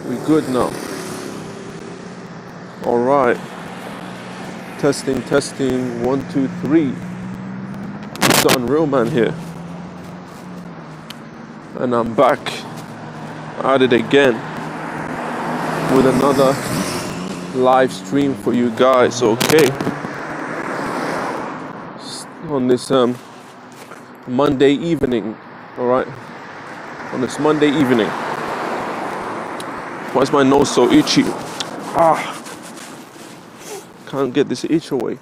We good now. All right. Testing, testing. 1, 2, 3. It's the Unreal Man here. And I'm back at it again with another live stream for you guys. Okay. On this Monday evening. All right. On this Monday evening. Why is my nose so itchy? Can't get this itch away.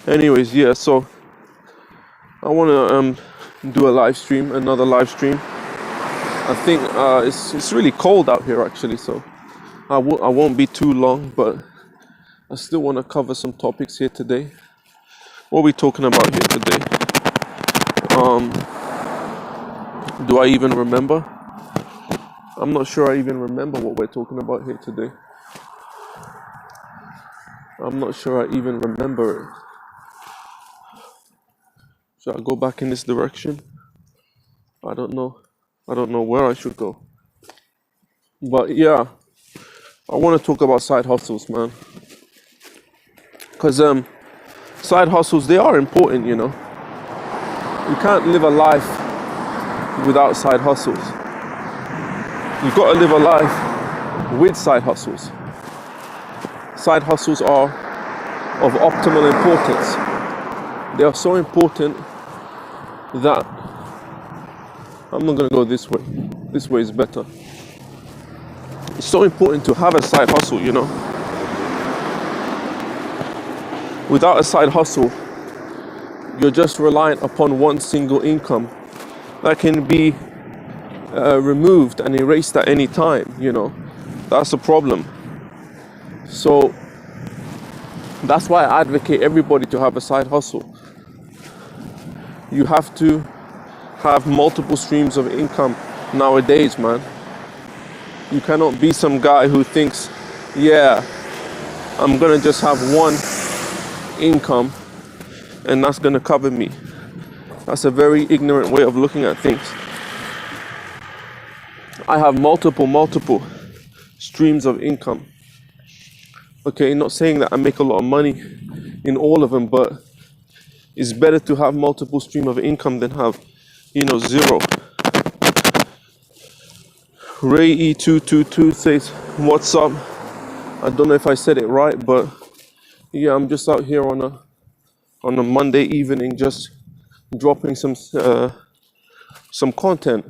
Anyways, yeah, so I want to do a live stream, another live stream. I think it's really cold out here actually, so I won't be too long, but I still want to cover some topics here today. What are we talking about here today? Do I even remember? I'm not sure I even remember what we're talking about here today. I'm not sure I even remember it. Should I go back in this direction? I don't know. I don't know where I should go. But yeah, I want to talk about side hustles, man. Because side hustles, they are important, you know. You can't live a life without side hustles. You've got to live a life with side hustles. Side hustles are of optimal importance. They are so important that I'm not going to go this way. This way is better. It's so important to have a side hustle, you know. Without a side hustle, you're just reliant upon one single income that can be removed and erased at any time, you know. That's a problem. So that's why I advocate everybody to have a side hustle. You have to have multiple streams of income nowadays, man. You cannot be some guy who thinks, yeah, I'm gonna just have one income and that's gonna cover me. That's a very ignorant way of looking at things. I have multiple streams of income. Okay, not saying that I make a lot of money in all of them, but it's better to have multiple streams of income than have, you know, zero. Ray E222 says, what's up? I don't know if I said it right, but yeah, I'm just out here on a Monday evening, just dropping some content.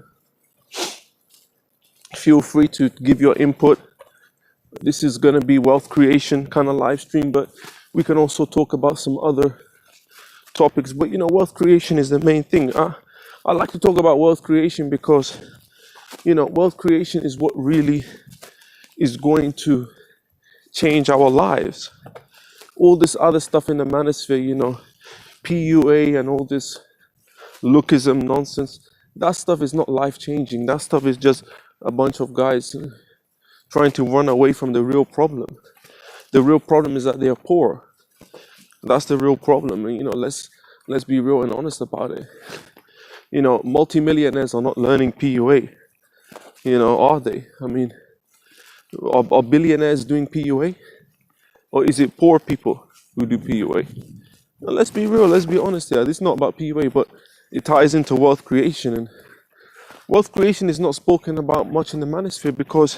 Feel free to give your input. This is going to be wealth creation kind of live stream, but we can also talk about some other topics. But you know, wealth creation is the main thing. I like to talk about wealth creation because, you know, wealth creation is what really is going to change our lives. All this other stuff in the manosphere, you know, PUA and all this lookism nonsense, that stuff is not life changing. That stuff is just a bunch of guys trying to run away from the real problem. The real problem is that they are poor. That's the real problem. And, you know, let's be real and honest about it. You know, multimillionaires are not learning PUA. You know, are they? I mean, are billionaires doing PUA? Or is it poor people who do PUA? Now, let's be real, let's be honest here. This is not about PUA, but it ties into wealth creation. And wealth creation is not spoken about much in the manosphere because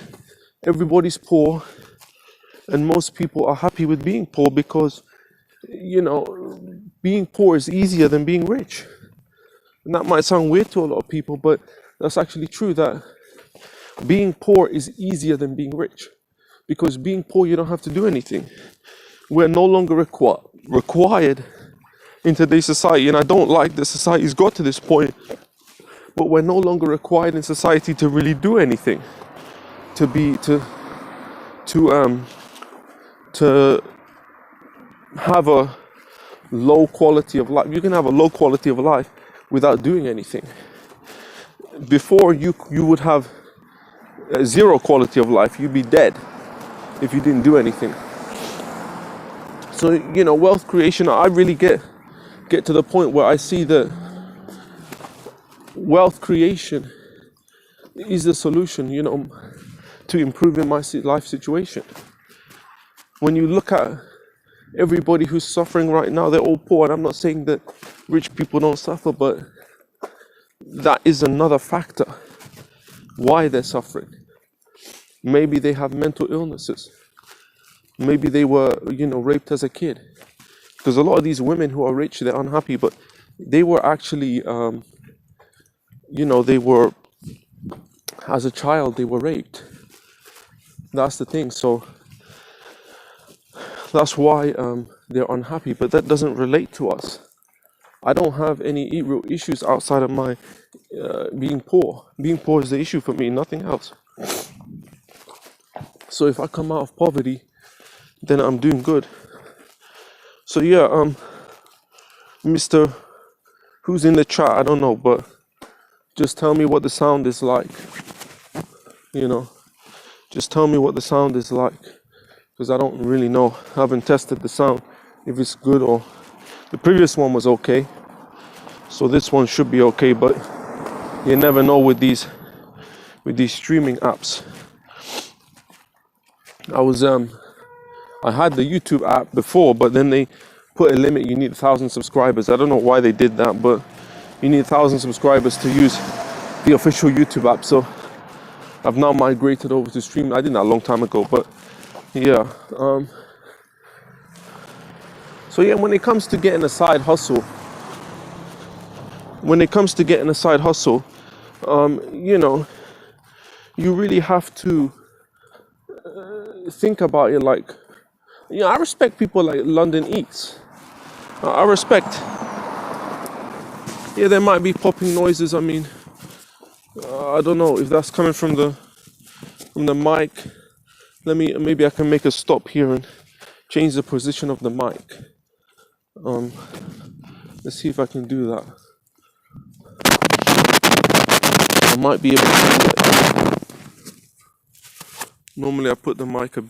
everybody's poor and most people are happy with being poor because, you know, being poor is easier than being rich. And that might sound weird to a lot of people, but that's actually true, that being poor is easier than being rich. Because being poor, you don't have to do anything. We're no longer required in today's society, and I don't like that society's got to this point, but we're no longer required in society to really do anything. To have a low quality of life. You can have a low quality of life without doing anything. Before, you would have zero quality of life. You'd be dead if you didn't do anything. So, you know, wealth creation, I really get to the point where I see that wealth creation is the solution. You know, to improving my life situation. When you look at everybody who's suffering right now, they're all poor. And I'm not saying that rich people don't suffer, but that is another factor why they're suffering. Maybe they have mental illnesses. Maybe they were, raped as a kid. Because a lot of these women who are rich, they're unhappy, but they were actually, they were, as a child, they were raped. That's the thing. So that's why they're unhappy, but that doesn't relate to us. I don't have any real issues outside of my being poor. Being poor is the issue for me, nothing else. So if I come out of poverty, then I'm doing good. So yeah, Mr. Who's in the chat, I don't know, but just tell me what the sound is like. Just tell me what the sound is like, because I don't really know. I haven't tested the sound, if it's good or... The previous one was okay, so this one should be okay, but you never know with these streaming apps. I had the YouTube app before, but then they put a limit. You need 1,000 subscribers. I don't know why they did that, but you need 1,000 subscribers to use the official YouTube app. So I've now migrated over to stream. I did that a long time ago, but yeah. So yeah, when it comes to getting a side hustle, you really have to think about it. Like, I respect people like London Eats. I respect. Yeah, there might be popping noises. I mean, I don't know if that's coming from the mic. Maybe I can make a stop here and change the position of the mic. Let's see if I can do that. I might be able to do it. Normally I put the mic a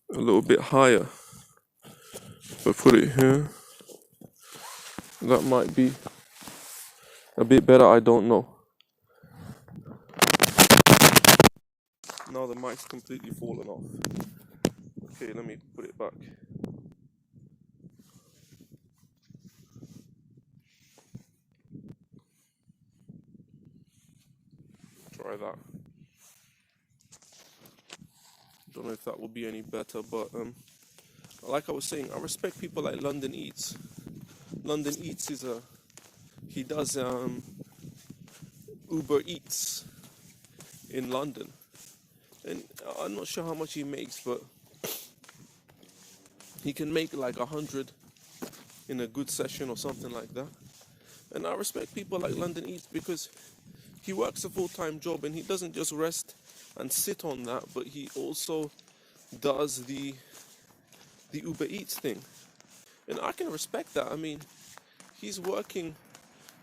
little bit higher. If I put it here, that might be a bit better, I don't know. Now the mic's completely fallen off. Okay, let me put it back. Try that. Don't know if that will be any better, but like I was saying, I respect people like London Eats. London Eats he does Uber Eats in London, and I'm not sure how much he makes, but he can make like 100 in a good session or something like that. And I respect people like London Eats because he works a full-time job and he doesn't just rest and sit on that, but he also does the Uber Eats thing. And I can respect that. I mean, he's working,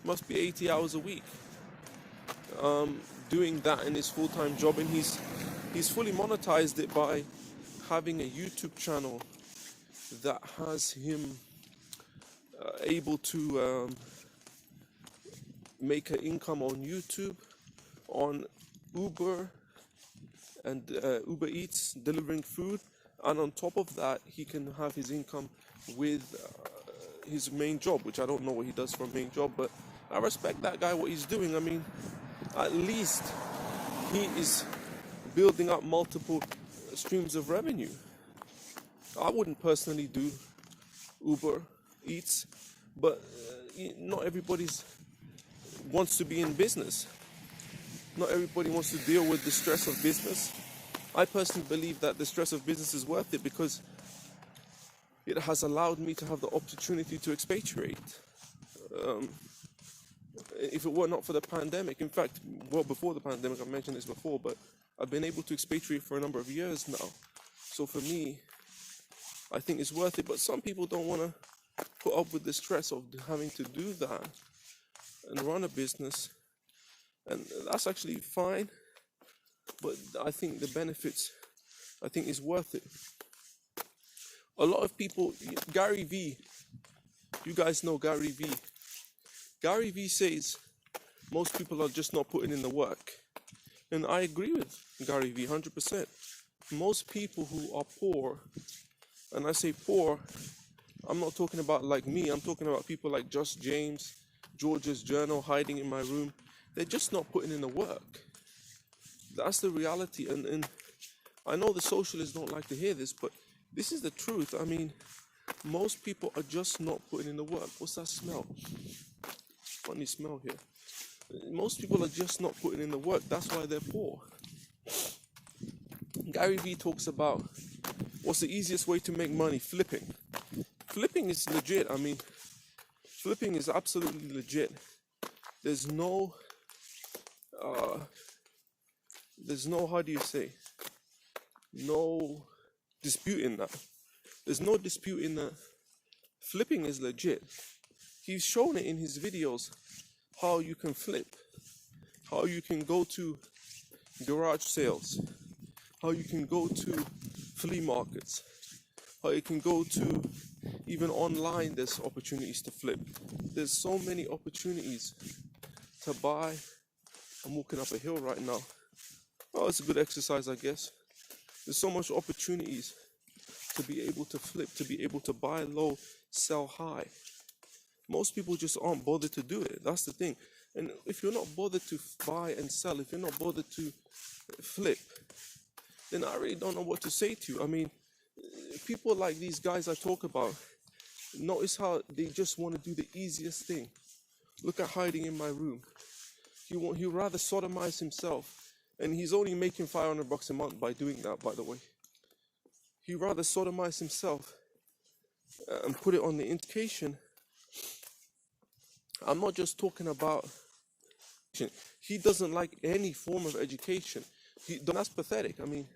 must be 80 hours a week, doing that in his full-time job, and he's fully monetized it by having a YouTube channel that has him able to make an income on YouTube, on Uber and Uber Eats, delivering food, and on top of that he can have his income with his main job, which I don't know what he does for a main job, but I respect that guy, what he's doing. I mean, at least he is building up multiple streams of revenue. I wouldn't personally do Uber Eats, but not everybody wants to be in business. Not everybody wants to deal with the stress of business. I personally believe that the stress of business is worth it because it has allowed me to have the opportunity to expatriate. If it were not for the pandemic, in fact, well, before the pandemic, I've mentioned this before, but I've been able to expatriate for a number of years now. So for me, I think it's worth it. But some people don't want to put up with the stress of having to do that and run a business. And that's actually fine. But I think the benefits, I think, is worth it. A lot of people, Gary Vee, you guys know Gary Vee. Gary Vee says most people are just not putting in the work. And I agree with Gary V 100%. Most people who are poor, and I say poor, I'm not talking about like me, I'm talking about people like Just James, George's Journal, hiding in my room. They're just not putting in the work. That's the reality. And I know the socialists don't like to hear this, but this is the truth. I mean, most people are just not putting in the work. What's that smell? Funny smell here. Most people are just not putting in the work. That's why they're poor. Gary Vee talks about what's the easiest way to make money? Flipping. Flipping is legit. I mean, flipping is absolutely legit. There's no, how do you say? No dispute in that. There's no dispute in that. Flipping is legit. He's shown it in his videos how you can flip, how you can go to garage sales, how you can go to flea markets, how you can go to even online. There's opportunities to flip. There's so many opportunities to buy. I'm walking up a hill right now. Oh, it's a good exercise, I guess. There's so much opportunities to be able to flip, to be able to buy low, sell high. Most people just aren't bothered to do it. That's the thing. And if you're not bothered to buy and sell, if you're not bothered to flip, then I really don't know what to say to you. I mean, people like these guys I talk about, notice how they just want to do the easiest thing. Look at hiding in my room. He'd rather sodomize himself, and he's only making $500 a month by doing that, by the way. He'd rather sodomize himself and put it on the indication. I'm not just talking about, he doesn't like any form of education. That's pathetic. I mean,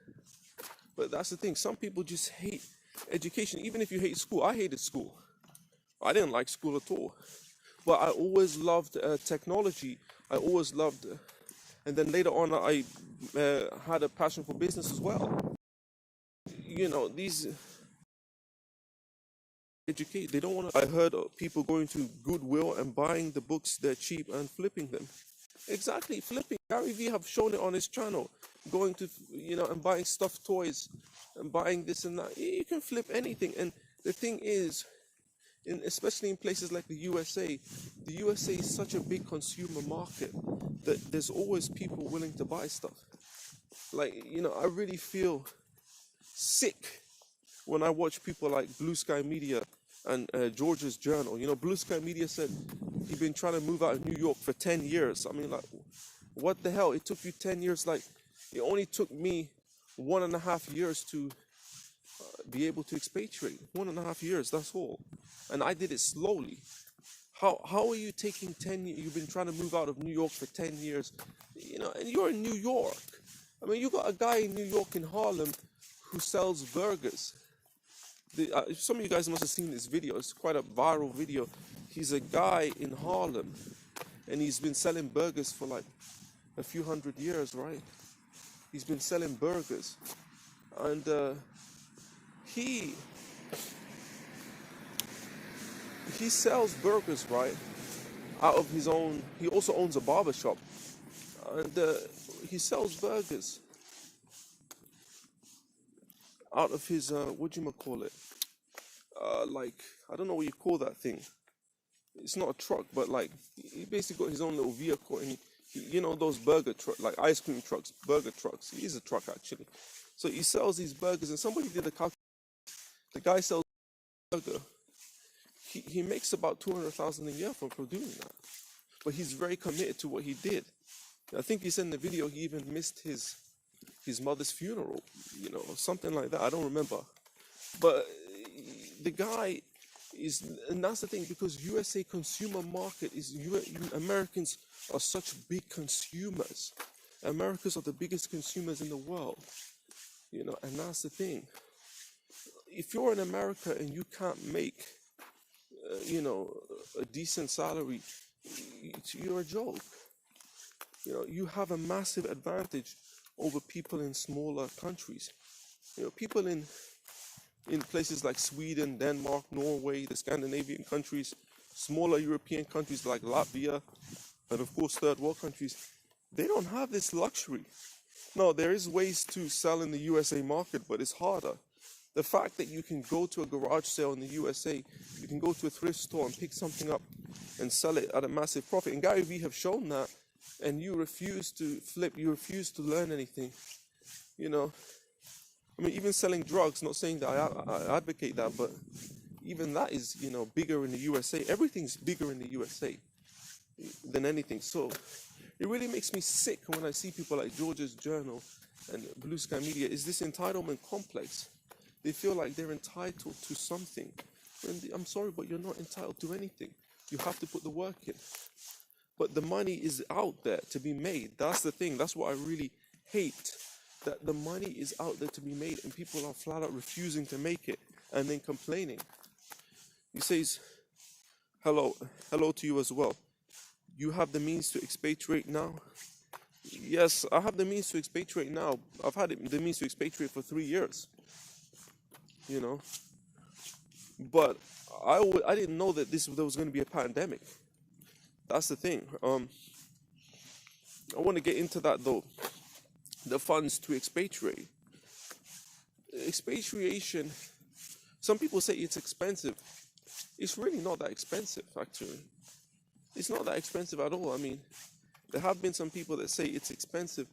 but that's the thing. Some people just hate education. Even if you hate school, I hated school. I didn't like school at all. But I always loved technology. I always loved, and then later on, I had a passion for business as well. You know, these educate. They don't want to. I heard of people going to Goodwill and buying the books they're cheap and flipping them. Exactly, flipping. Gary Vee have shown it on his channel. Going to, and buying stuffed toys and buying this and that. You can flip anything. And the thing is, especially in places like the USA is such a big consumer market that there's always people willing to buy stuff. Like, I really feel sick when I watch people like Blue Sky Media and George's Journal. Blue Sky Media said he'd been trying to move out of New York for 10 years. I mean, like, what the hell? It took you 10 years. Like, it only took me 1.5 years to be able to expatriate. 1.5 years, that's all. And I did it slowly. How are you taking 10 years? You've been trying to move out of New York for 10 years, and you're in New York. I mean, you got a guy in New York in Harlem who sells burgers. Some of you guys must have seen this video. It's quite a viral video. He's a guy in Harlem, and he's been selling burgers for like a few hundred years, right? He's been selling burgers, and he sells burgers, right, out of his own. He also owns a barber shop, and he sells burgers out of his like, I don't know what you call that thing. It's not a truck, but like, he basically got his own little vehicle, and he those burger truck, like ice cream trucks, burger trucks. He's a truck actually. So he sells these burgers, and somebody did a calculation. The guy sells a burger. He makes about $200,000 a year for doing that. But he's very committed to what he did. I think he said in the video he even missed his mother's funeral, something like that. I don't remember. But the guy is, and that's the thing, because USA consumer market is, Americans are such big consumers. Americans are the biggest consumers in the world, and that's the thing. If you're in America and you can't make, a decent salary, you're a joke. You have a massive advantage over people in smaller countries. People in places like Sweden, Denmark, Norway, the Scandinavian countries, smaller European countries like Latvia, and of course third world countries, They don't have this luxury. No, there is ways to sell in the USA market, but it's harder. The fact that you can go to a garage sale in the USA, you can go to a thrift store and pick something up and sell it at a massive profit. And Gary Vee have shown that, and you refuse to flip, you refuse to learn anything. You know, I mean, even selling drugs, not saying that I advocate that, but even that is, bigger in the USA. Everything's bigger in the USA than anything. So it really makes me sick when I see people like George's Journal and Blue Sky Media. Is this entitlement complex? They feel like they're entitled to something. And I'm sorry, but you're not entitled to anything. You have to put the work in. But the money is out there to be made. That's the thing. That's what I really hate. That the money is out there to be made and people are flat out refusing to make it and then complaining. He says, hello to you as well. You have the means to expatriate now? Yes, I have the means to expatriate now. I've had the means to expatriate for 3 years. But I didn't know that there was going to be a pandemic. That's the thing. I want to get into that though. The funds to expatriate. Expatriation, some people say it's expensive. It's really not that expensive, actually. It's not that expensive at all. I mean, there have been some people that say it's expensive.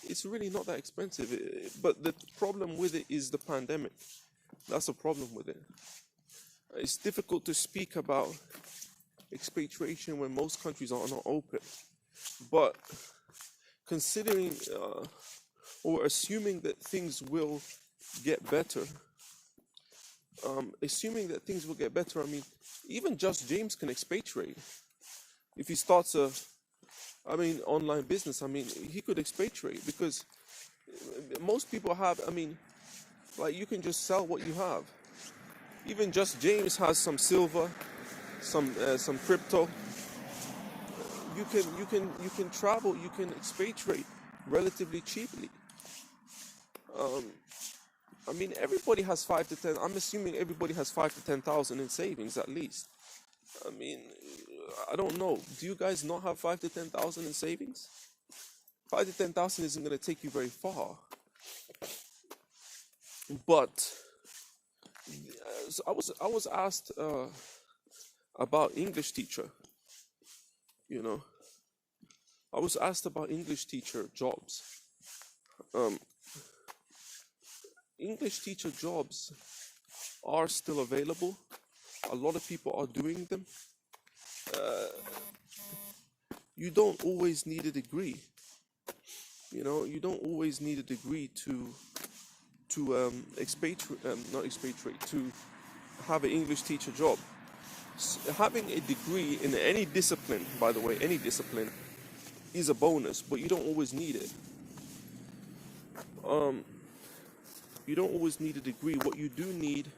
It's really not that expensive. But the problem with it is the pandemic. That's the problem with it. It's difficult to speak about expatriation when most countries are not open. But considering or assuming that things will get better, I mean, even Just James can expatriate. If he starts online business, I mean, he could expatriate because most people have, you can just sell what you have. Even Just James has some silver, some crypto. You can travel, you can expatriate relatively cheaply. Everybody has 5 to 10. I'm assuming everybody has 5 to 10,000 in savings at least. I mean, I don't know. Do you guys not have 5 to 10,000 in savings? 5 to 10,000 isn't going to take you very far. But so I was asked about English teacher. I was asked about English teacher jobs. English teacher jobs are still available. A lot of people are doing them. You don't always need a degree. You don't always need a degree to have an English teacher job. Having a degree in any discipline, by the way, any discipline, is a bonus, but you don't always need it. You don't always need a degree. What you do need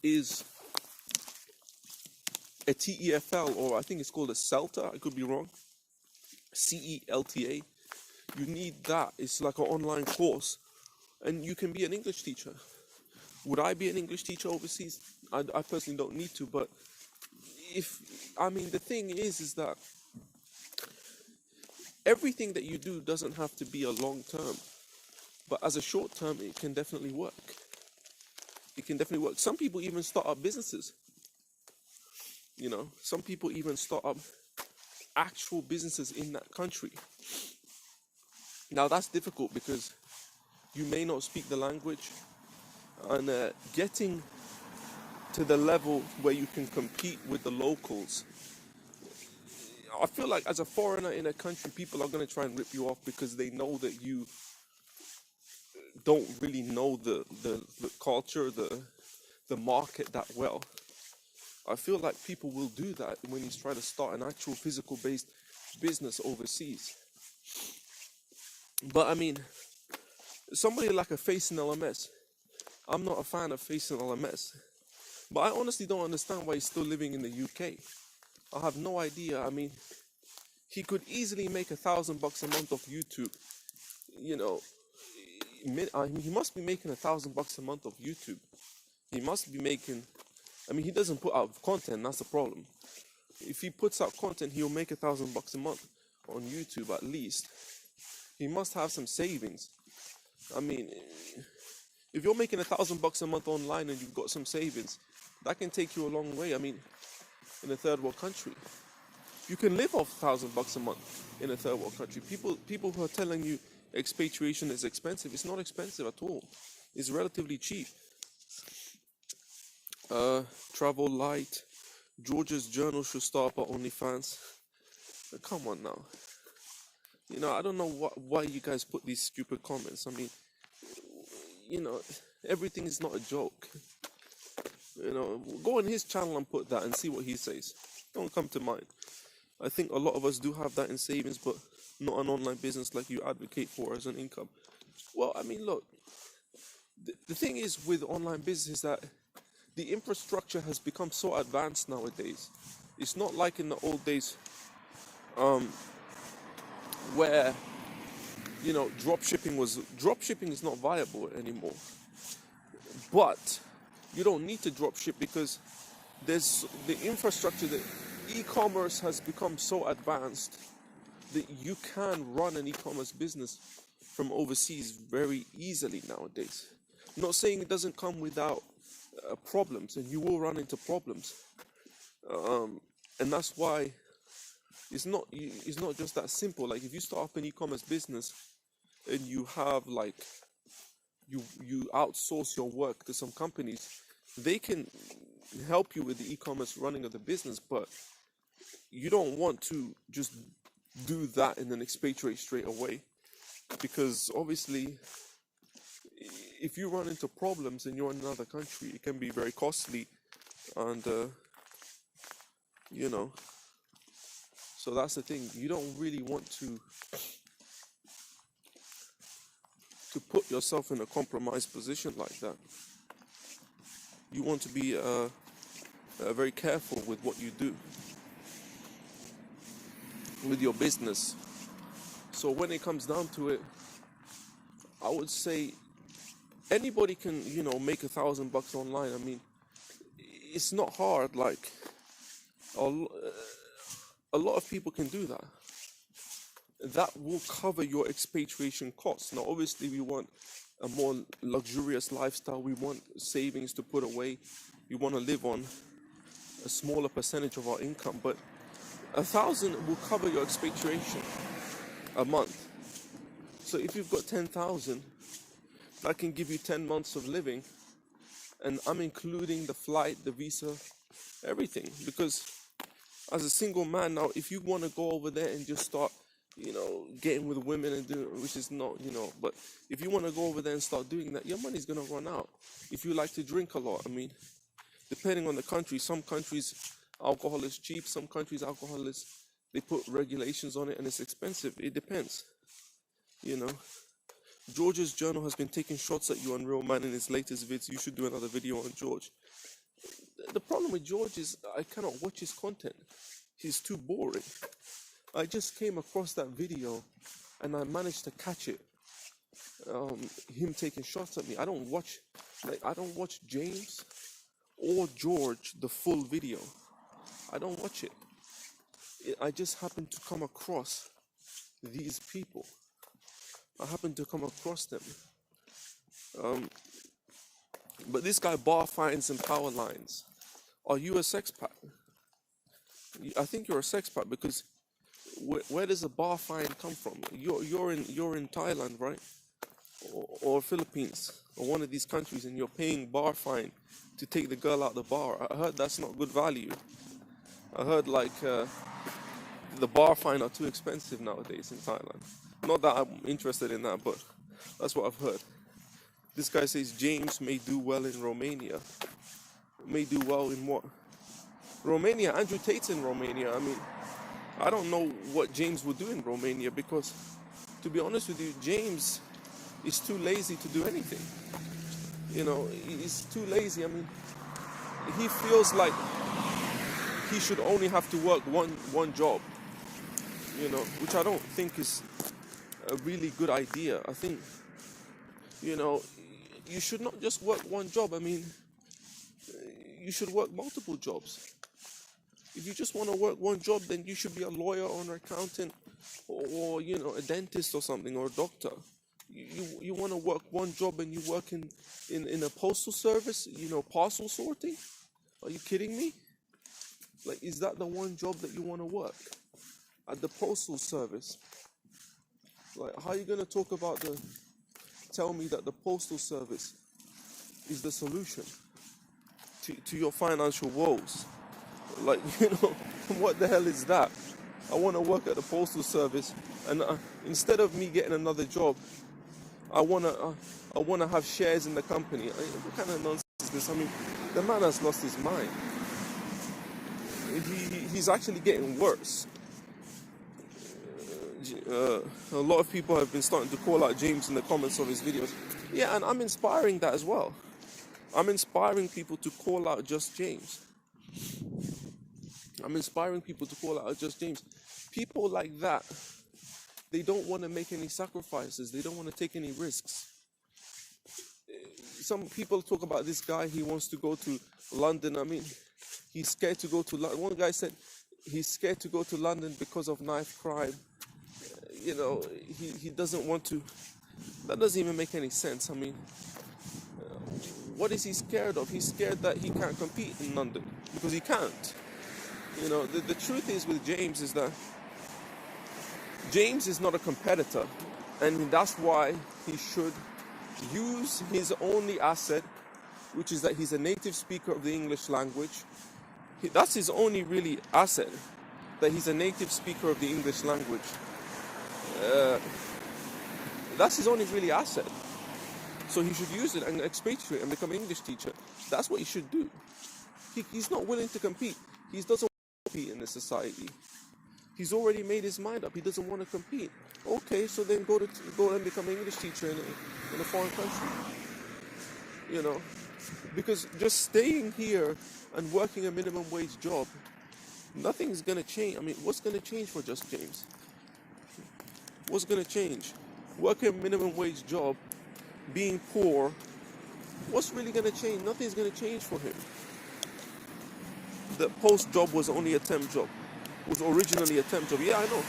is a TEFL, or I think it's called a CELTA. I could be wrong. CELTA. You need that. It's like an online course, and you can be an English teacher. Would I be an English teacher overseas? I personally don't need to, but the thing is that everything that you do doesn't have to be a long term, but as a short term, it can definitely work. Some people even start up businesses. Some people even start up actual businesses in that country. Now that's difficult because you may not speak the language, and getting to the level where you can compete with the locals. I feel like as a foreigner in a country, people are going to try and rip you off because they know that you don't really know the culture, the market that well. I feel like people will do that when you try to start an actual physical based business overseas. But somebody like a Face in LMS, I'm not a fan of Face in LMS, but I honestly don't understand why he's still living in the UK. I have no idea. He could easily make $1,000 a month off YouTube. He must be making $1,000 a month off YouTube. He must be making. I mean, he doesn't put out content. That's the problem. If he puts out content, he'll make $1,000 a month on YouTube at least. He must have some savings. I mean, if you're making $1,000 a month online and you've got some savings, that can take you a long way. I mean, in a third world country, you can live off $1,000 a month in a third world country. People who are telling you expatriation is expensive, it's not expensive at all. It's relatively cheap. Travel light. George's journal should start up OnlyFans. Come on now. You know, I don't know why you guys put these stupid comments. I mean, you know, everything is not a joke. You know, go on his channel and put that and see what he says. Don't come to mine. I think a lot of us do have that in savings, but not an online business like you advocate for as an income. Well, I mean, look, the thing is with online business is that the infrastructure has become so advanced nowadays. It's not like in the old days where, you know, dropshipping is not viable anymore. But you don't need to dropship because there's the infrastructure. The e-commerce has become so advanced that you can run an e-commerce business from overseas very easily nowadays. I'm not saying it doesn't come without problems, and you will run into problems, and that's why it's not just that simple. Like if you start up an e-commerce business and you have like you outsource your work to some companies, they can help you with the e-commerce running of the business, but you don't want to just do that and then expatriate straight away, because obviously if you run into problems and you're in another country, it can be very costly, and you know, so that's the thing. You don't really want to put yourself in a compromised position like that. You want to be very careful with what you do with your business. So when it comes down to it, I would say anybody can, you know, make $1,000 online. I mean, it's not hard. Like a lot of people can do that. That will cover your expatriation costs. Now, obviously, we want a more luxurious lifestyle. We want savings to put away. We want to live on a smaller percentage of our income, but 1,000 will cover your expatriation a month. So if you've got 10,000, that can give you 10 months of living, and I'm including the flight, the visa, everything. Because as a single man now, if you want to go over there and just start, you know, getting with women and do, which is not, you know, but if you want to go over there and start doing that, your money's gonna run out. If you like to drink a lot, I mean, depending on the country, some countries alcohol is cheap, some countries alcohol is, they put regulations on it and it's expensive. It depends, you know. George's journal has been taking shots at you on Real Man in his latest vids. You should do another video on George. The problem with George is I cannot watch his content. He's too boring. I just came across that video and I managed to catch it. Him taking shots at me. I don't watch James or George the full video. I don't watch it. I just happen to come across these people. I happen to come across them. But this guy bar fines and power lines. Are you a sexpat? I think you're a sexpat, because where does a bar fine come from? You're in Thailand, right? Or Philippines, or one of these countries, and you're paying bar fine to take the girl out the bar. I heard that's not good value. I heard like the bar fine are too expensive nowadays in Thailand. Not that I'm interested in that, but that's what I've heard. This guy says James may do well in Romania. May do well in what? Romania. Andrew Tate's in Romania. I mean, I don't know what James would do in Romania, because, to be honest with you, James is too lazy to do anything. You know, he's too lazy. I mean, he feels like he should only have to work one job, you know, which I don't think is a really good idea. I think, you know, you should not just work one job. I mean, you should work multiple jobs. If you just want to work one job, then you should be a lawyer or an accountant, or a dentist or something, or a doctor. You want to work one job and you work in a postal service, parcel sorting? Are you kidding me? Like, is that the one job that you want to work? At the postal service? Like, how are you going to tell me that the postal service is the solution to your financial woes? Like, what the hell is that? I want to work at the postal service, and instead of me getting another job, I wanna have shares in the company. What kind of nonsense is this? I mean, the man has lost his mind. He's actually getting worse. A lot of people have been starting to call out James in the comments of his videos. Yeah, and I'm inspiring that as well. I'm inspiring people to call out just James. I'm inspiring people to call out just James. People like that, they don't want to make any sacrifices. They don't want to take any risks. Some people talk about this guy, he wants to go to London. I mean, he's scared to go to London. One guy said he's scared to go to London because of knife crime. He doesn't want to. That doesn't even make any sense. I mean, what is he scared of? He's scared that he can't compete in London because he can't. The truth is with James is that James is not a competitor, and that's why he should use his only asset, which is that he's a native speaker of the English language. That's his only really asset, that he's a native speaker of the English language. That's his only really asset. So he should use it and expatriate and become an English teacher. That's what he should do. He's not willing to compete. He doesn't want to compete in this society. He's already made his mind up. He doesn't want to compete. Okay, so then go and become an English teacher in a foreign country. Because just staying here and working a minimum wage job, nothing's gonna change. I mean, what's gonna change for Just James? What's gonna change? Working a minimum wage job, being poor, what's really gonna change? Nothing's gonna change for him. The post job was only a temp job. Was originally a temp job. Yeah, I know.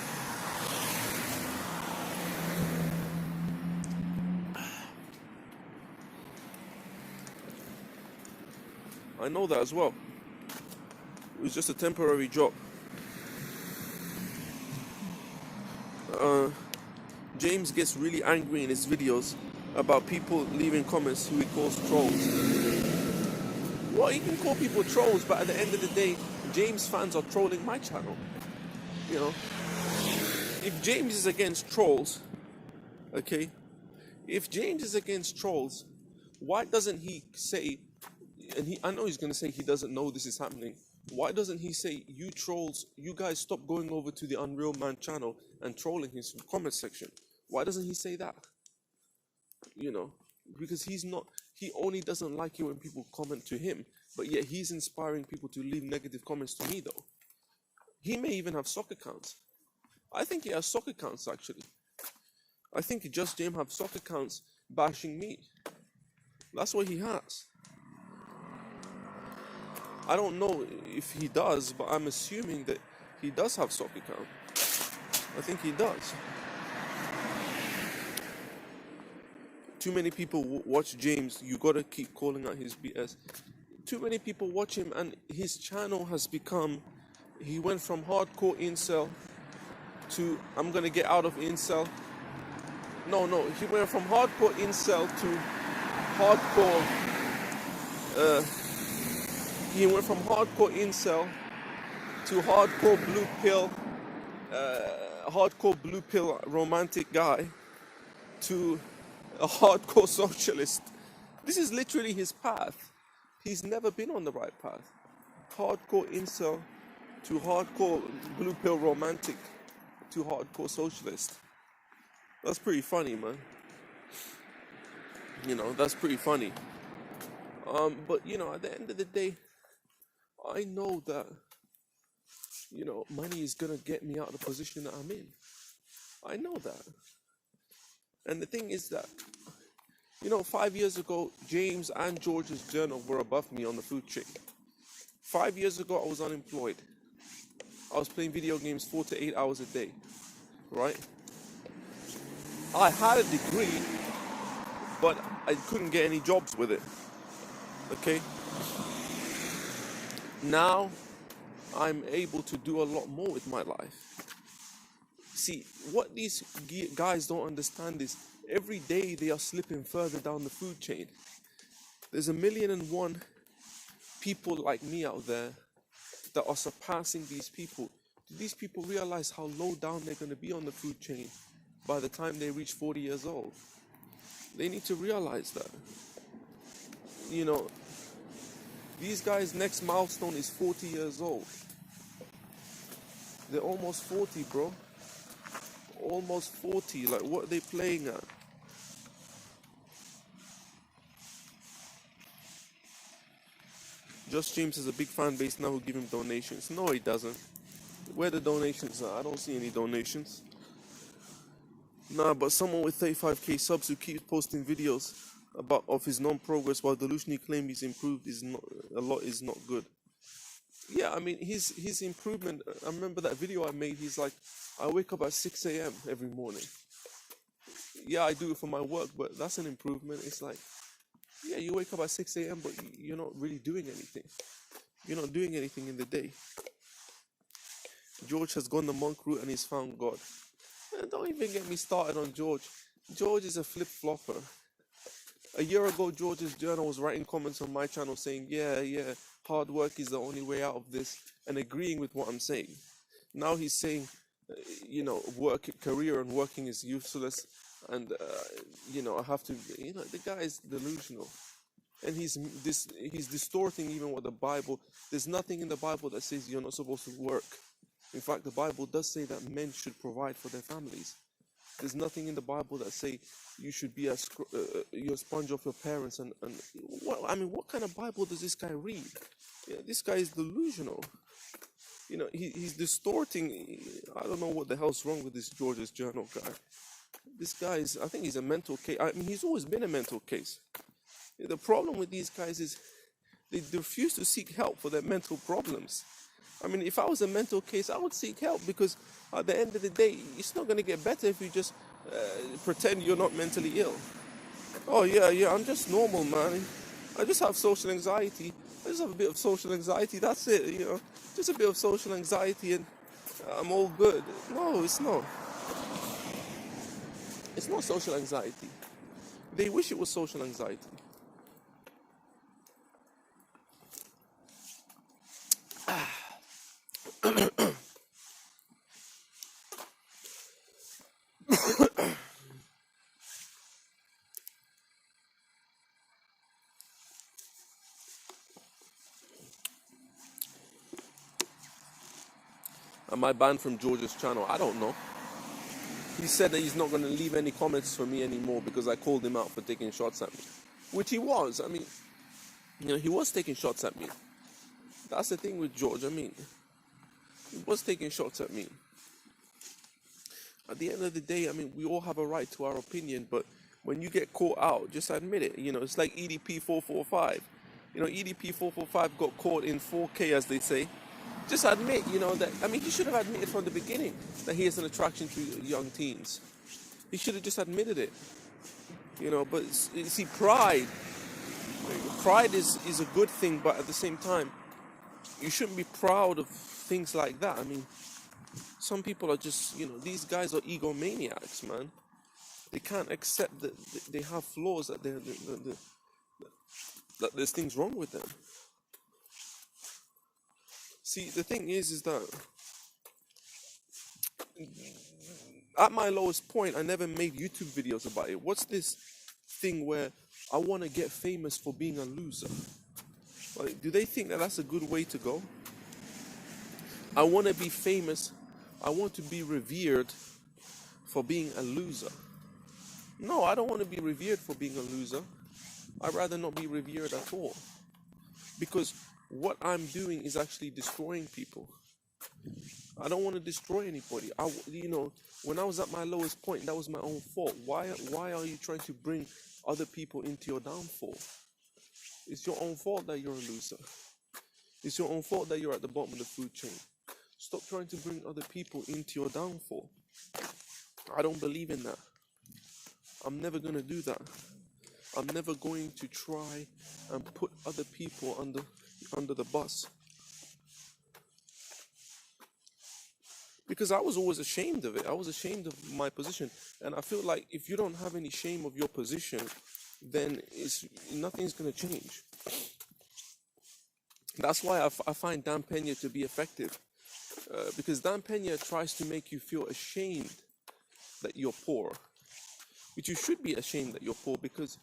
I know that as well. It was just a temporary job. James gets really angry in his videos about people leaving comments who he calls trolls. Well, he can call people trolls, but at the end of the day, James fans are trolling my channel. If James is against trolls, okay? If James is against trolls, why doesn't he say, and I know he's going to say he doesn't know this is happening, why doesn't he say, you trolls, you guys stop going over to the Unreal Man channel and trolling his comment section? Why doesn't he say that? Because he only doesn't like it when people comment to him, but yet he's inspiring people to leave negative comments to me though. He may even have sock accounts. I think he has sock accounts actually. I think Just James have sock accounts bashing me. That's what he has. I don't know if he does, but I'm assuming that he does have sock account. I think he does. Too many people watch James. You gotta keep calling out his BS. Too many people watch him, and his channel has become. He went from hardcore incel to I'm gonna get out of incel. No, he went from hardcore incel to hardcore. He went from hardcore incel to hardcore blue pill romantic guy to a hardcore socialist. This is literally his path. He's never been on the right path. Hardcore incel to hardcore blue pill romantic to hardcore socialist. That's pretty funny, man. That's pretty funny. But at the end of the day, I know that money is gonna get me out of the position that I'm in. I know that. And the thing is that 5 years ago, James and George's journal were above me on the food chain. 5 years ago, I was unemployed. I was playing video games 4 to 8 hours a day, right? I had a degree, but I couldn't get any jobs with it. Okay? Now I'm able to do a lot more with my life. See, what these guys don't understand is every day they are slipping further down the food chain. There's 1,000,001 people like me out there that are surpassing these people. Do these people realize how low down they're going to be on the food chain by the time they reach 40 years old? They need to realize that. You know, these guys' next milestone is 40 years old. They're almost 40, bro. Almost 40. Like, what are they playing at? Just James has a big fan base now who give him donations. No, he doesn't. Where the donations are? I don't see any donations. Nah, but someone with 35k subs who keeps posting videos of his non-progress while delusionally claim he's improved is not good. Yeah, I mean his improvement. I remember that video I made. He's like, I wake up at 6 a.m. every morning. Yeah, I do it for my work, but that's an improvement. It's like, yeah, you wake up at 6 a.m., but you're not really doing anything. You're not doing anything in the day. George has gone the monk route and he's found God. Man, don't even get me started on George. George is a flip-flopper. A year ago, George's journal was writing comments on my channel saying, yeah, hard work is the only way out of this, and agreeing with what I'm saying. Now he's saying, career and working is useless, and, I have to, the guy is delusional. And he's distorting even what the Bible, there's nothing in the Bible that says you're not supposed to work. In fact, the Bible does say that men should provide for their families. There's nothing in the Bible that say you should be a sponge of your parents and what kind of Bible does this guy read? Yeah, this guy is delusional. He's distorting. I don't know what the hell's wrong with this George's Journal guy. This guy I think he's a mental case. I mean, he's always been a mental case. The problem with these guys is they refuse to seek help for their mental problems. I mean, if I was a mental case, I would seek help, because at the end of the day, it's not going to get better if you just pretend you're not mentally ill. Oh, yeah, I'm just normal, man. I just have social anxiety. I just have a bit of social anxiety. That's it, just a bit of social anxiety and I'm all good. No, it's not. It's not social anxiety. They wish it was social anxiety. Am I banned from George's channel? I don't know. He said that he's not going to leave any comments for me anymore because I called him out for taking shots at me. Which he was. I mean, he was taking shots at me. That's the thing with George. I mean, he was taking shots at me. At the end of the day, I mean, we all have a right to our opinion, but when you get caught out, just admit it. It's like EDP 445. EDP 445 got caught in 4K, as they say. Just admit, that, I mean, he should have admitted from the beginning that he has an attraction to young teens. He should have just admitted it. But see, pride is a good thing, but at the same time, you shouldn't be proud of things like that. I mean, some people are just, these guys are egomaniacs, man. They can't accept that they have flaws, that that there's things wrong with them. See, the thing is that at my lowest point, I never made YouTube videos about it. What's this thing where I want to get famous for being a loser? Like, do they think that that's a good way to go? I want to be famous. I want to be revered for being a loser. No, I don't want to be revered for being a loser. I'd rather not be revered at all. Because what I'm doing is actually destroying people. I don't want to destroy anybody. When I was at my lowest point, that was my own fault. Why are you trying to bring other people into your downfall? It's your own fault that you're a loser. It's your own fault that you're at the bottom of the food chain. Stop trying to bring other people into your downfall. I don't believe in that. I'm never going to do that. I'm never going to try and put other people under the bus. Because I was always ashamed of it. I was ashamed of my position. And I feel like if you don't have any shame of your position, then nothing's going to change. That's why I find Dan Pena to be effective. Because Dan Pena tries to make you feel ashamed that you're poor. Which you should be ashamed that you're poor, because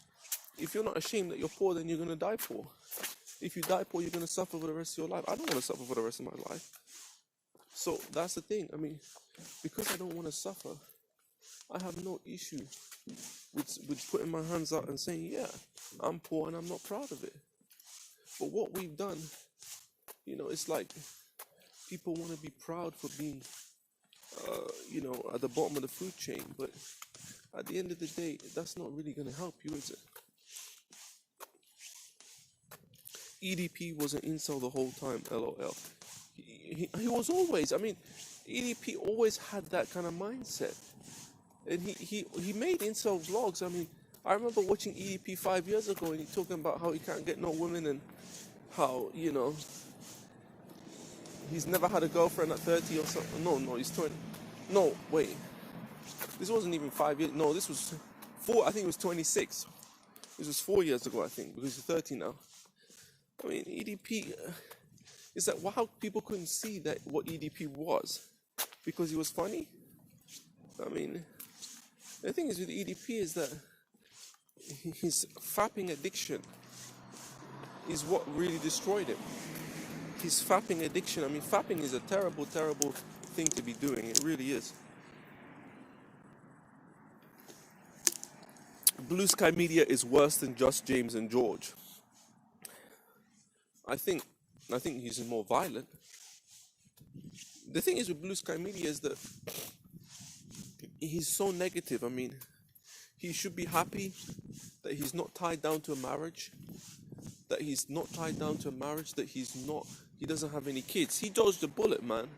if you're not ashamed that you're poor, then you're going to die poor. If you die poor, you're going to suffer for the rest of your life. I don't want to suffer for the rest of my life. So that's the thing. I mean, because I don't want to suffer, I have no issue with putting my hands out and saying, yeah, I'm poor and I'm not proud of it. But what we've done, it's like people want to be proud for being, at the bottom of the food chain. But at the end of the day, that's not really going to help you, is it? EDP was an incel the whole time, LOL. He was always, EDP always had that kind of mindset. And he made incel vlogs. I remember watching EDP 5 years ago, and he talking about how he can't get no women, and how, he's never had a girlfriend at 30 or something. No, he's 20. No, wait. This wasn't even 5 years. No, this was 4. I think it was 26. This was 4 years ago, I think, because he's 30 now. EDP... It's like, wow, people couldn't see that what EDP was because he was funny. The thing is with EDP is that his fapping addiction is what really destroyed him. His fapping addiction. Fapping is a terrible, terrible thing to be doing. It really is. Blue Sky Media is worse than Just James and George. I think he's more violent. The thing is with Blue Sky Media is that he's so negative. He should be happy that he's not tied down to a marriage. That he doesn't have any kids. He dodged a bullet, man.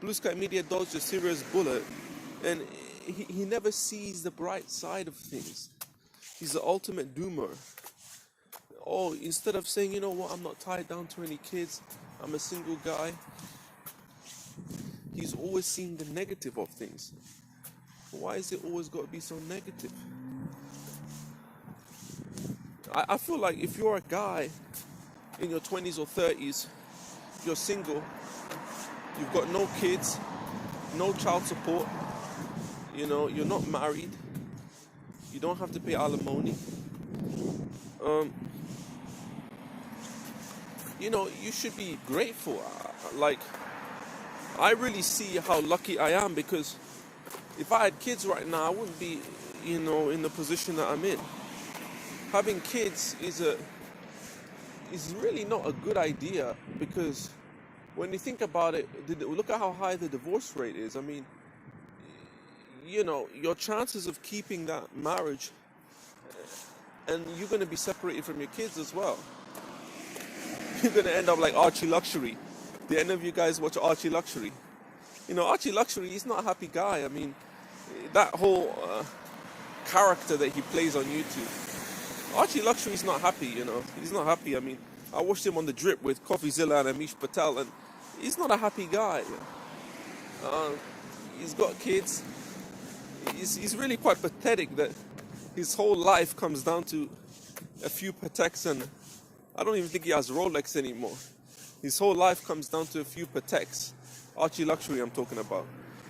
Blue Sky Media dodged a serious bullet. And he never sees the bright side of things. He's the ultimate doomer. Oh, instead of saying, you know what, I'm not tied down to any kids, I'm a single guy, he's always seeing the negative of things. Why is it always got to be so negative? I feel like if you're a guy in your 20s or 30s, you're single, you've got no kids, no child support, you're not married, you don't have to pay alimony, you should be grateful. I really see how lucky I am, because if I had kids right now, I wouldn't be, in the position that I'm in. Having kids is really not a good idea, because when you think about it, look at how high the divorce rate is. Your chances of keeping that marriage, and you're going to be separated from your kids as well. You're going to end up like Archie Luxury. Do any of you guys watch Archie Luxury? Archie Luxury, he's not a happy guy. That whole character that he plays on YouTube. Archie Luxury is not happy, He's not happy. I watched him on The Drip with Coffeezilla and Amish Patel, and he's not a happy guy. He's got kids. He's really quite pathetic that his whole life comes down to a few Pateks, and I don't even think he has Rolex anymore. His whole life comes down to a few Pateks. Archie Luxury I'm talking about.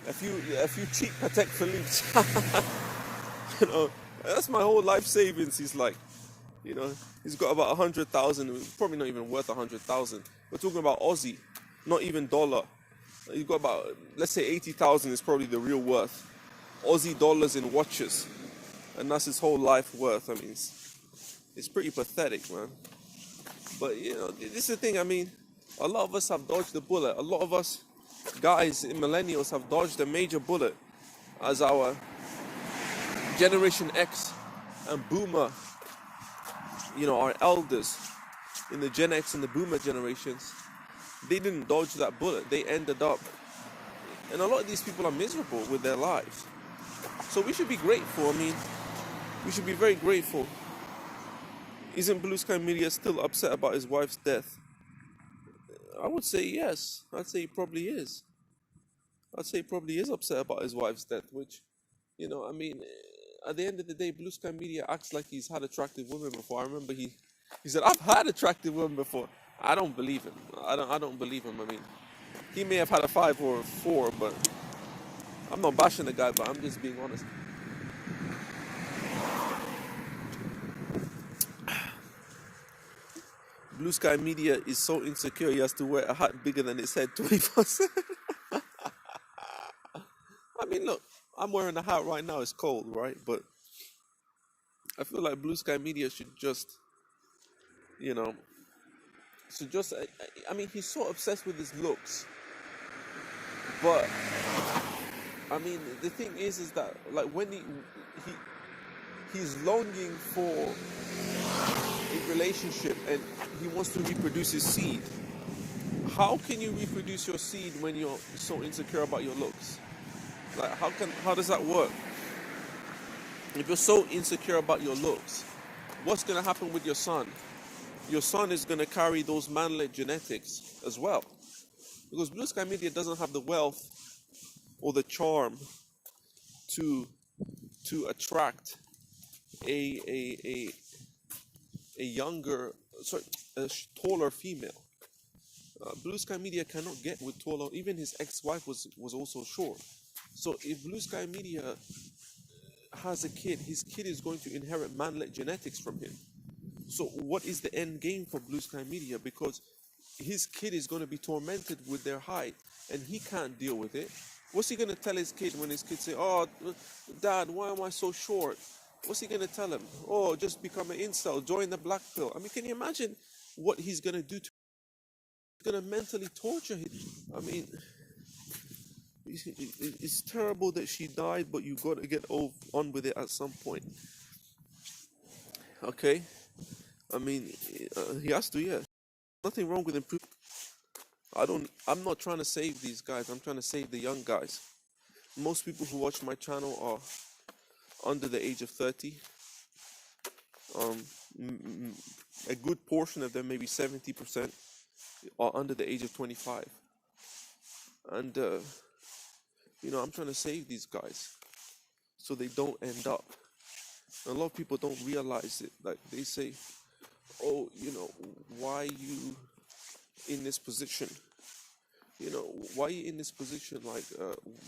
A few cheap Patek Philippe's. That's my whole life savings. He's like, he's got about 100,000, probably not even worth 100,000. We're talking about Aussie, not even dollar. He's got about, let's say 80,000 is probably the real worth. Aussie dollars in watches. And that's his whole life worth. It's pretty pathetic, man. But, this is the thing. A lot of us have dodged the bullet. A lot of us guys in millennials have dodged a major bullet as our Generation X and Boomer, our elders in the Gen X and the Boomer generations They didn't dodge that bullet. They ended up, and a lot of these people are miserable with their lives. So we should be grateful. I mean, we should be very grateful. Isn't Blue Sky Media still upset about his wife's death? I would say yes. I'd say he probably is. I'd say he probably is upset about his wife's death, which, I mean, at the end of the day, Blue Sky Media acts like he's had attractive women before. I remember he said, I've had attractive women before. I don't believe him. I don't believe him. I mean, he may have had a 5 or a 4, but I'm not bashing the guy, but I'm just being honest. Blue Sky Media is so insecure he has to wear a hat bigger than his head 24/7. I mean, look, I'm wearing a hat right now. It's cold, right? But I feel like Blue Sky Media should just, you know, I mean, he's so obsessed with his looks. But I mean, the thing is that like when he's longing for a relationship and he wants to reproduce his seed. How can you reproduce your seed when you're so insecure about your looks? Like, how does that work? If you're so insecure about your looks, what's going to happen with your son? Your son is going to carry those manlet genetics as well. Because Blue Sky Media doesn't have the wealth or the charm to attract a younger, a taller female. Blue Sky Media cannot get with taller. Even his ex-wife was also short. So if Blue Sky Media has a kid, his kid is going to inherit manlet genetics from him. So what is the end game for Blue Sky Media? Because his kid is going to be tormented with their height and he can't deal with it. What's he going to tell his kid when his kid say, "Oh, Dad, why am I so short?" What's he going to tell him? "Oh, just become an incel, join the black pill." I mean, can you imagine what he's going to do to him? He's going to mentally torture him. I mean, it's terrible that she died, but you got to get on with it at some point. Okay? I mean, he has to, yeah. Nothing wrong with improving. I'm not trying to save these guys. I'm trying to save the young guys. Most people who watch my channel are under the age of 30. A good portion of them, maybe 70%, are under the age of 25. And, I'm trying to save these guys so they don't end up. And a lot of people don't realize it. Like, they say, "Oh, why you in this position? Why you in this position?" Like,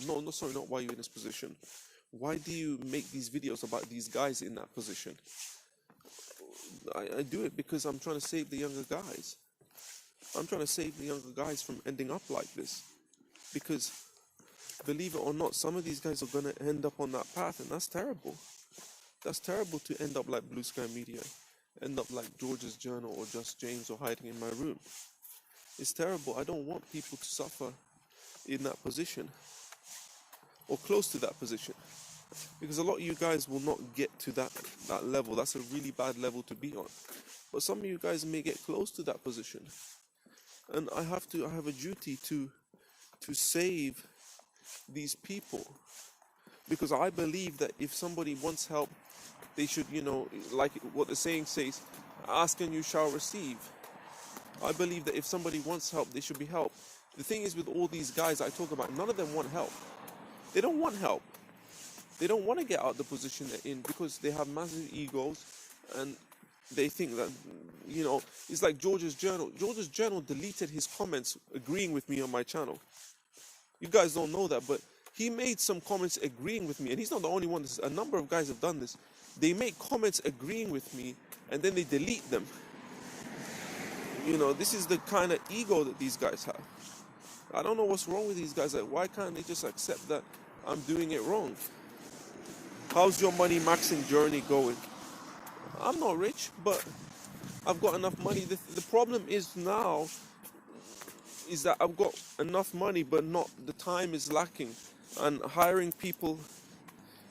no, sorry, not why you in this position. Why do you make these videos about these guys in that position? I do it because I'm trying to save the younger guys. I'm trying to save the younger guys from ending up like this. Because, believe it or not, some of these guys are going to end up on that path, and that's terrible. That's terrible to end up like Blue Sky Media, end up like George's Journal or Just James or Hiding in My Room. It's terrible. I don't want people to suffer in that position or close to that position, because a lot of you guys will not get to that level. That's a really bad level to be on. But some of you guys may get close to that position, and I have a duty to save these people, because I believe that if somebody wants help, they should, like what the saying says, "Ask and you shall receive." I believe that if somebody wants help, they should be helped. The thing is, with all these guys I talk about, none of them want help. They don't want help. They don't want to get out the position they're in because they have massive egos, and they think that, it's like George's Journal. George's Journal deleted his comments agreeing with me on my channel. You guys don't know that, but he made some comments agreeing with me, and he's not the only one. A number of guys have done this. They make comments agreeing with me, and then they delete them. This is the kind of ego that these guys have. I don't know what's wrong with these guys. Like, why can't they just accept that I'm doing it wrong? How's your money maxing journey going? I'm not rich, but I've got enough money. The problem is now is that I've got enough money, but not the time is lacking, and hiring people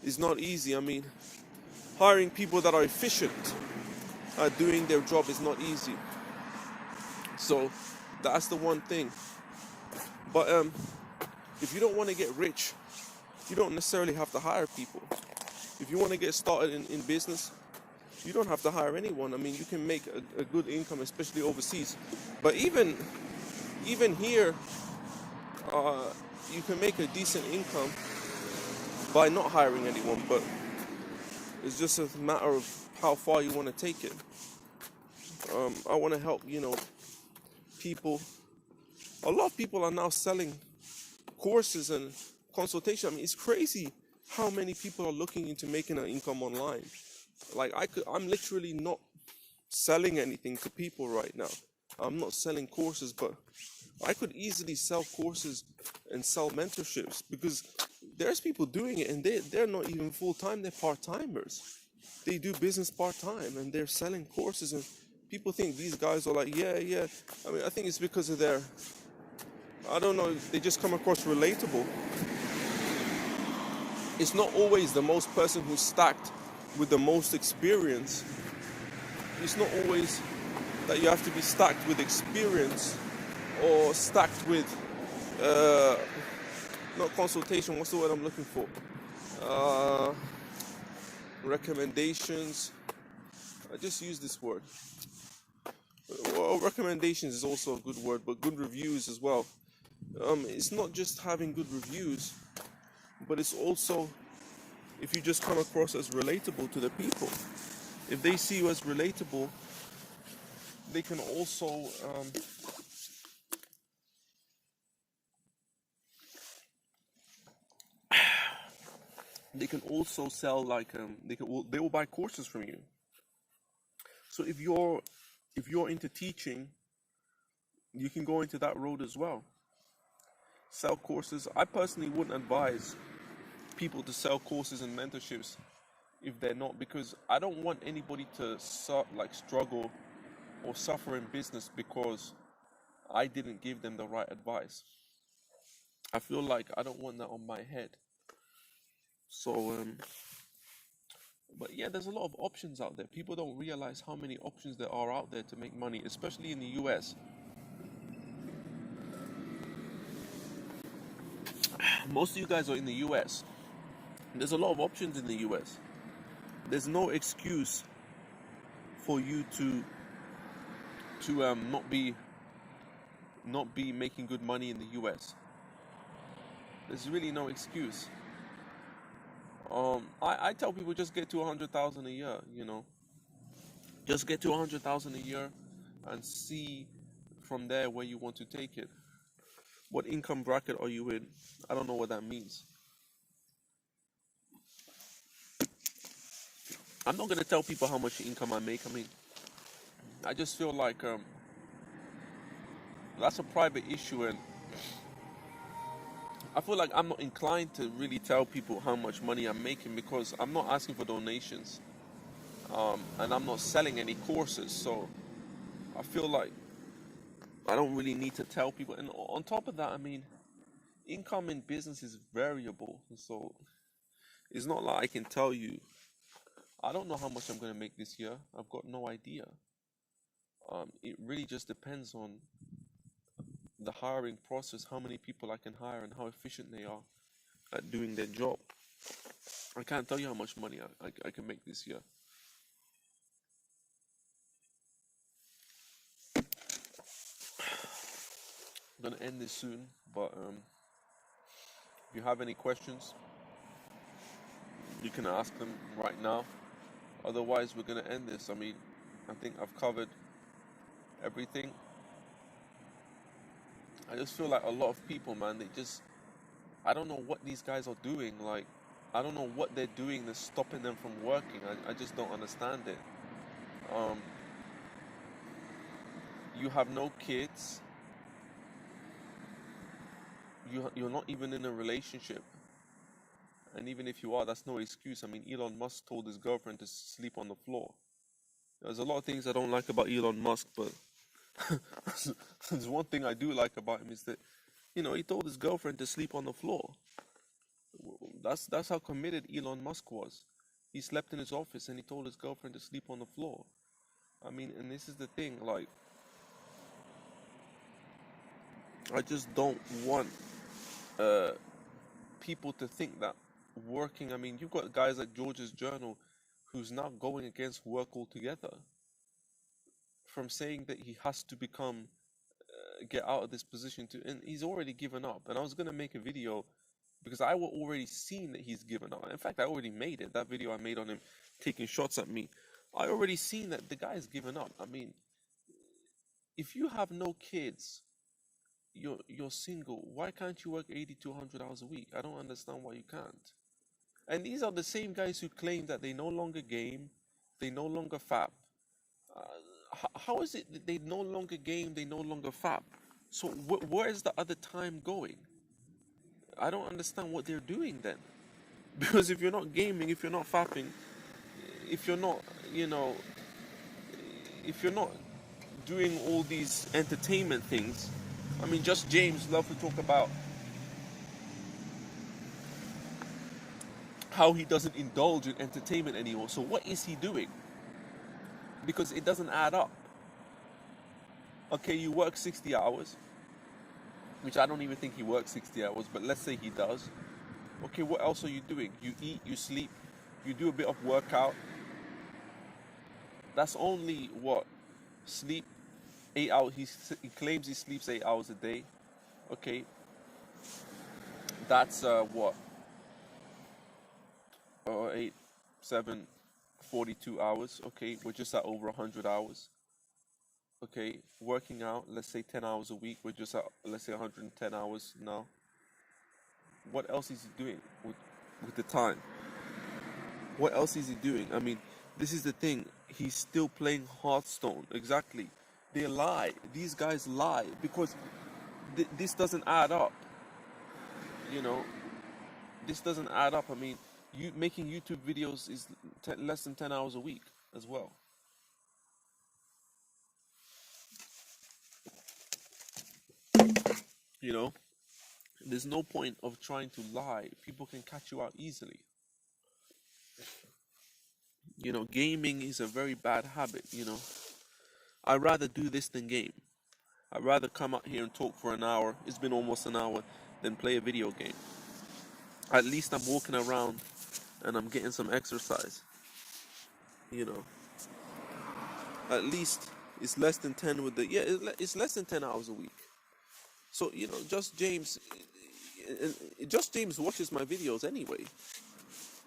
is not easy. I mean, hiring people that are efficient at doing their job is not easy. So That's the one thing. But if you don't want to get rich, you don't necessarily have to hire people. If you want to get started in business, you don't have to hire anyone. I mean, you can make a good income, especially overseas. But even here, you can make a decent income by not hiring anyone. But it's just a matter of how far you want to take it. I want to help, people. A lot of people are now selling courses and consultation. I mean, it's crazy how many people are looking into making an income online. Like I'm literally not selling anything to people right now. I'm not selling courses, but I could easily sell courses and sell mentorships because there's people doing it and they're not even full-time, they're part-timers. They do business part-time and they're selling courses, and people think these guys are like, yeah. I mean, I think it's because of their, I don't know, they just come across relatable. It's not always the most person who's stacked with the most experience. It's not always that you have to be stacked with experience or stacked with not consultation, what's the word I'm looking for, recommendations. I just use this word. Well, recommendations is also a good word, but good reviews as well. It's not just having good reviews, but it's also if you just come across as relatable to the people. If they see you as relatable, they can also sell, like they will buy courses from you. So if you're into teaching, you can go into that road as well. Sell courses. I personally wouldn't advise people to sell courses and mentorships if they're not, because I don't want anybody to struggle or suffer in business because I didn't give them the right advice. I feel like I don't want that on my head. So but yeah, there's a lot of options out there. People don't realize how many options there are out there to make money, especially in the US. Most of you guys are in the US. There's a lot of options in the US. There's no excuse for you to not be making good money in the US. There's really no excuse. I tell people just get to 100,000 a year. Just get to 100,000 a year and see from there where you want to take it. What income bracket are you in? I don't know what that means. I'm not gonna tell people how much income I make. I mean, I just feel like that's a private issue, and I feel like I'm not inclined to really tell people how much money I'm making because I'm not asking for donations, and I'm not selling any courses. So I feel like I don't really need to tell people. And on top of that, I mean, income in business is variable, so it's not like I can tell you. I don't know how much I'm gonna make this year. I've got no idea. It really just depends on the hiring process, how many people I can hire, and how efficient they are at doing their job. I can't tell you how much money I can make this year. I'm gonna end this soon, but if you have any questions, you can ask them right now. Otherwise, we're gonna end this. I mean, I think I've covered everything. I just feel like a lot of people, man, I don't know what these guys are doing. Like, I don't know what they're doing that's stopping them from working. I just don't understand it. Um, you have no kids. You're not even in a relationship. And even if you are, that's no excuse. I mean, Elon Musk told his girlfriend to sleep on the floor. There's a lot of things I don't like about Elon Musk, but there's one thing I do like about him is that, he told his girlfriend to sleep on the floor. That's how committed Elon Musk was. He slept in his office and he told his girlfriend to sleep on the floor. I mean, and this is the thing, like, I just don't want people to think that working. I mean, you've got guys like George's Journal, who's now going against work altogether, from saying that he has to become get out of this position to, and he's already given up. And I was gonna make a video because I were already seen that he's given up. In fact, I already made it. That video I made on him taking shots at me, I already seen that the guy's given up. I mean, if you have no kids, you're single, why can't you work 80 to 100 hours a week? I don't understand why you can't. And these are the same guys who claim that they no longer game, they no longer fap. How is it that they no longer game, they no longer fap? So where is the other time going? I don't understand what they're doing then. Because if you're not gaming, if you're not fapping, if you're not, you know, if you're not doing all these entertainment things, I mean, Just James love to talk about how he doesn't indulge in entertainment anymore. So what is he doing? Because it doesn't add up. Okay, you work 60 hours, which I don't even think he works 60 hours, but let's say he does. Okay, what else are you doing? You eat, you sleep, you do a bit of workout. That's only what? Sleep 8 hours. He claims he sleeps 8 hours a day. Okay, that's what? 8, 7, 42 hours. Okay, we're just at over 100 hours. Okay, working out, let's say 10 hours a week. We're just at, let's say, 110 hours now. What else is he doing with the time? What else is he doing? I mean, this is the thing. He's still playing Hearthstone. Exactly. They lie. These guys lie because this doesn't add up. You know, this doesn't add up. I mean, you making YouTube videos is less than 10 hours a week as well. You know, there's no point of trying to lie. People can catch you out easily. You know, gaming is a very bad habit, you know. I'd rather do this than game. I'd rather come out here and talk for an hour, it's been almost an hour, than play a video game. At least I'm walking around and I'm getting some exercise. You know. At least it's less than 10 with the, yeah, it's less than 10 hours a week. So, you know, Just James watches my videos anyway.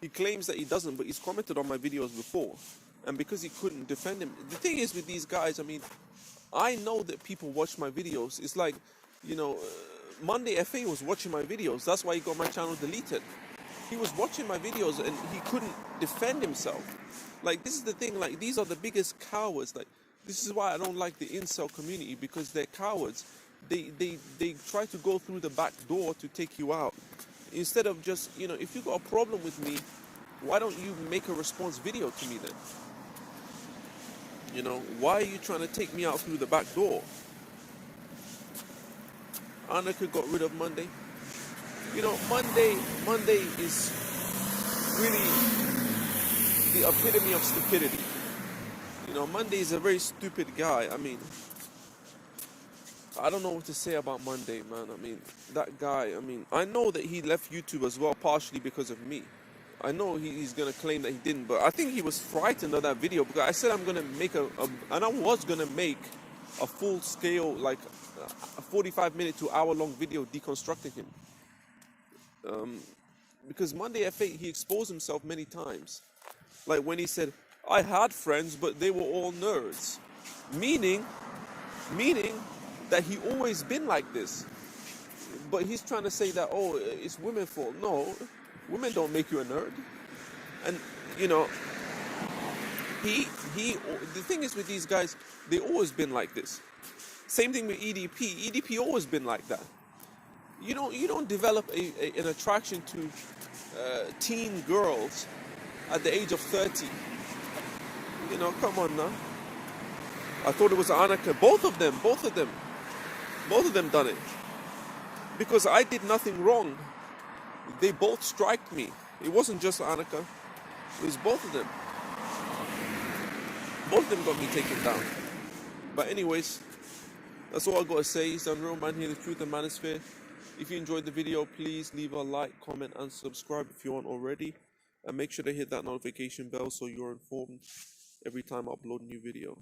He claims that he doesn't, but he's commented on my videos before. And because he couldn't defend him, the thing is with these guys, I mean, I know that people watch my videos. It's like, you know, Monday FA was watching my videos. That's why he got my channel deleted. He was watching my videos and he couldn't defend himself. Like, this is the thing, like, these are the biggest cowards. Like, this is why I don't like the incel community, because they're cowards. They try to go through the back door to take you out. Instead of just, you know, if you got a problem with me, why don't you make a response video to me then? You know, why are you trying to take me out through the back door? Annika got rid of Monday. You know, Monday is really the epitome of stupidity. You know, Monday is a very stupid guy. I mean, I don't know what to say about Monday, man. I mean, that guy, I mean, I know that he left YouTube as well, partially because of me. I know he's going to claim that he didn't, but I think he was frightened of that video, because I said I'm going to make and I was going to make a full-scale, like, a 45-minute to hour-long video deconstructing him. Because Monday F8, he exposed himself many times. Like when he said, I had friends, but they were all nerds. Meaning that he always been like this. But he's trying to say that, oh, it's women's fault. No, women don't make you a nerd. And, you know, the thing is with these guys, they always been like this. Same thing with EDP. EDP always been like that. You don't develop an attraction to teen girls at the age of 30. You know, come on now. I thought it was Annika. Both of them done it. Because I did nothing wrong. They both striked me. It wasn't just Annika. It was both of them. Both of them got me taken down. But anyways, That's all I gotta say. It's the Unreal Man here, the Truth and Manosphere. If you enjoyed the video, please leave a like, comment, and subscribe if you aren't already. And make sure to hit that notification bell so you're informed every time I upload a new video.